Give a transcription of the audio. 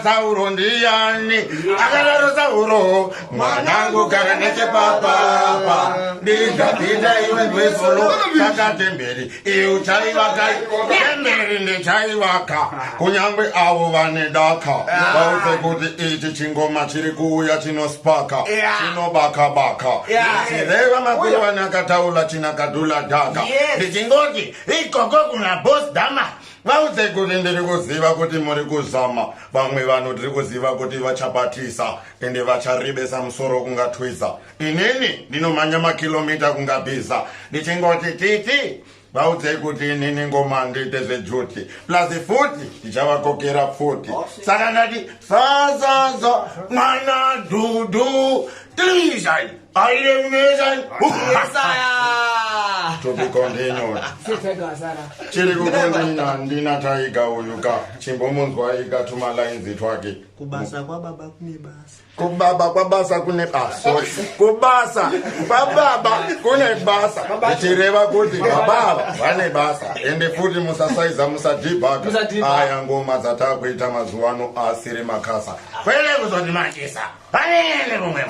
Sauro ndiani akadaro Sauro mwanangu gara nechepapa ndikapinda iwe ndwesolo sakatemberi iuchaivaka temberi ndechaivaka kunyangwe avo vane daka vauze kuti ichi chingoma chiri kuuya chinospaka chinobaka chireva makuru vane akataula chinakadhula dhaka ndichingoti ikoko kuna boss dama vauze kuti ndiri kuziva kuti muri kuzama vamwe vanhu tiri kuziva kuti vachabatisa ende vacharibesa musoro kungatwiza inini ndinomhanya makilomita kungabhiza ndichingoti titi vaudzei kuti inini ngoma ndiite zvejuti plus futi ndichavakokera futi saka ndati sazaza mwana dudu tilizai aile unezai tobikondinyoni chiri kukondinya ndina taiga uyuka chimbomunzwa iga tuma lines twake kubasa kwa baba kune basa kubaba kwa basa kune basa kubasa kwa baba kune basa chireva kuti baba vane basa ende futi musasaiza musadhibhaka aya ngoma dzatakuita mazuwano asiri makasa kwele kuzondimachisa panene kumwe